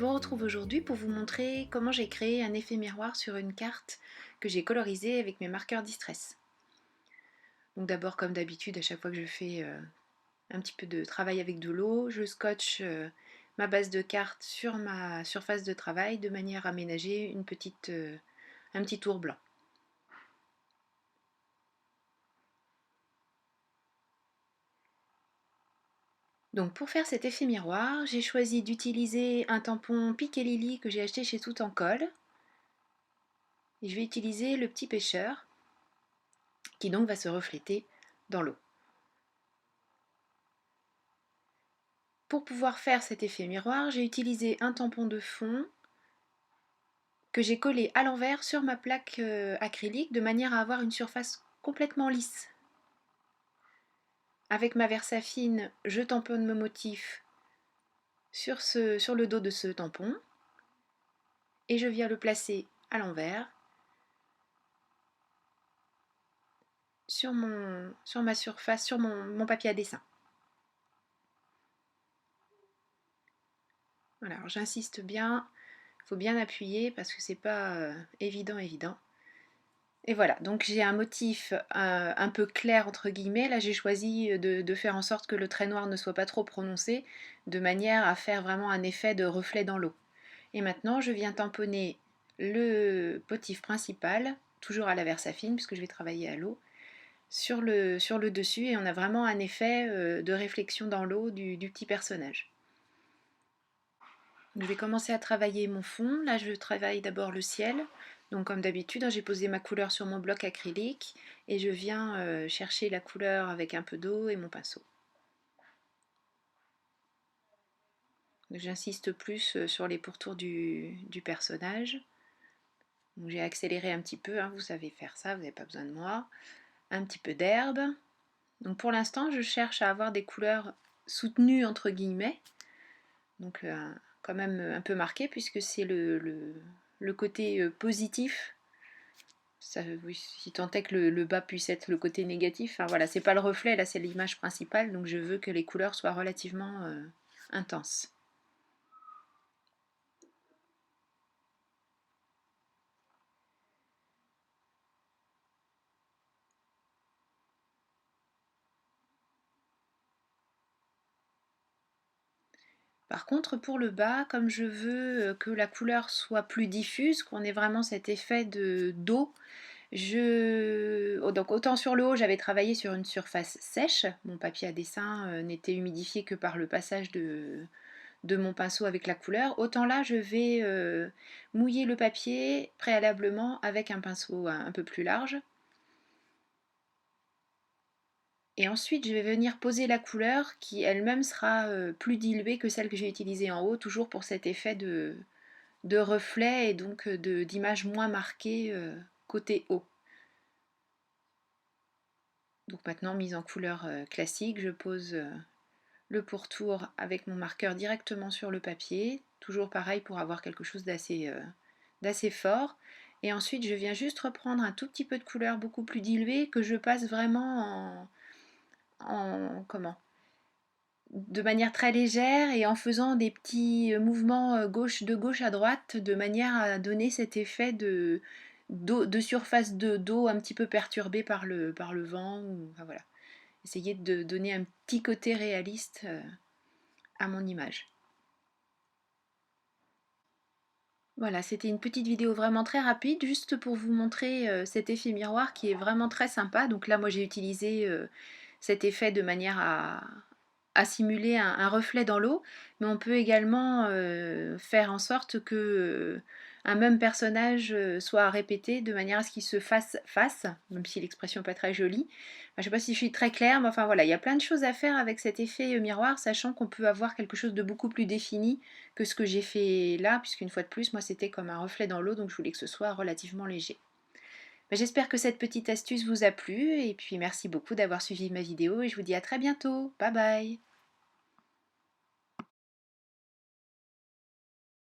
vous retrouve aujourd'hui pour vous montrer comment j'ai créé un effet miroir sur une carte que j'ai colorisée avec mes marqueurs Distress. Donc d'abord, comme d'habitude, à chaque fois que je fais un petit peu de travail avec de l'eau, je scotche ma base de carte sur ma surface de travail de manière à ménager un petit tour blanc. Donc pour faire cet effet miroir, j'ai choisi d'utiliser un tampon Pic & Lily que j'ai acheté chez Tout en Colle. Et je vais utiliser le petit pêcheur qui donc va se refléter dans l'eau. Pour pouvoir faire cet effet miroir, j'ai utilisé un tampon de fond que j'ai collé à l'envers sur ma plaque acrylique de manière à avoir une surface complètement lisse. Avec ma Versafine, je tamponne mon motif sur le dos de ce tampon et je viens le placer à l'envers sur ma surface, sur mon papier à dessin. Voilà, alors j'insiste bien, il faut bien appuyer parce que c'est pas évident. Et voilà, donc j'ai un motif un peu clair entre guillemets. Là j'ai choisi de faire en sorte que le trait noir ne soit pas trop prononcé, de manière à faire vraiment un effet de reflet dans l'eau. Et maintenant je viens tamponner le motif principal, toujours à la Versafine puisque je vais travailler à l'eau, sur le dessus, et on a vraiment un effet de réflexion dans l'eau du petit personnage. Je vais commencer à travailler mon fond. Là, je travaille d'abord le ciel. Donc comme d'habitude, j'ai posé ma couleur sur mon bloc acrylique et je viens chercher la couleur avec un peu d'eau et mon pinceau. J'insiste plus sur les pourtours du personnage. J'ai accéléré un petit peu, vous savez faire ça, vous n'avez pas besoin de moi. Un petit peu d'herbe. Donc pour l'instant, je cherche à avoir des couleurs soutenues entre guillemets. Donc quand même un peu marqué puisque c'est le côté positif. Ça, oui, si tant est que le bas puisse être le côté négatif. Enfin voilà, c'est pas le reflet, là c'est l'image principale, donc je veux que les couleurs soient relativement intenses. Par contre, pour le bas, comme je veux que la couleur soit plus diffuse, qu'on ait vraiment cet effet d'eau, donc autant sur le haut, j'avais travaillé sur une surface sèche. Mon papier à dessin n'était humidifié que par le passage de mon pinceau avec la couleur. Autant là, je vais mouiller le papier préalablement avec un pinceau un peu plus large. Et ensuite, je vais venir poser la couleur qui elle-même sera plus diluée que celle que j'ai utilisée en haut, toujours pour cet effet de reflet et donc d'image moins marquée côté haut. Donc maintenant, mise en couleur classique, je pose le pourtour avec mon marqueur directement sur le papier. Toujours pareil pour avoir quelque chose d'assez fort. Et ensuite, je viens juste reprendre un tout petit peu de couleur beaucoup plus diluée que je passe vraiment de manière très légère et en faisant des petits mouvements de gauche à droite de manière à donner cet effet de surface d'eau un petit peu perturbée par le vent. Enfin, voilà. Essayer de donner un petit côté réaliste à mon image. Voilà, c'était une petite vidéo vraiment très rapide, juste pour vous montrer cet effet miroir qui est vraiment très sympa. Donc là, moi, j'ai utilisé cet effet de manière à simuler un reflet dans l'eau, mais on peut également faire en sorte que un même personnage soit répété de manière à ce qu'il se fasse face, même si l'expression n'est pas très jolie. Enfin, je ne sais pas si je suis très claire, mais enfin voilà, il y a plein de choses à faire avec cet effet miroir, sachant qu'on peut avoir quelque chose de beaucoup plus défini que ce que j'ai fait là, puisqu'une fois de plus, moi c'était comme un reflet dans l'eau, donc je voulais que ce soit relativement léger. J'espère que cette petite astuce vous a plu, et puis merci beaucoup d'avoir suivi ma vidéo, et je vous dis à très bientôt. Bye bye!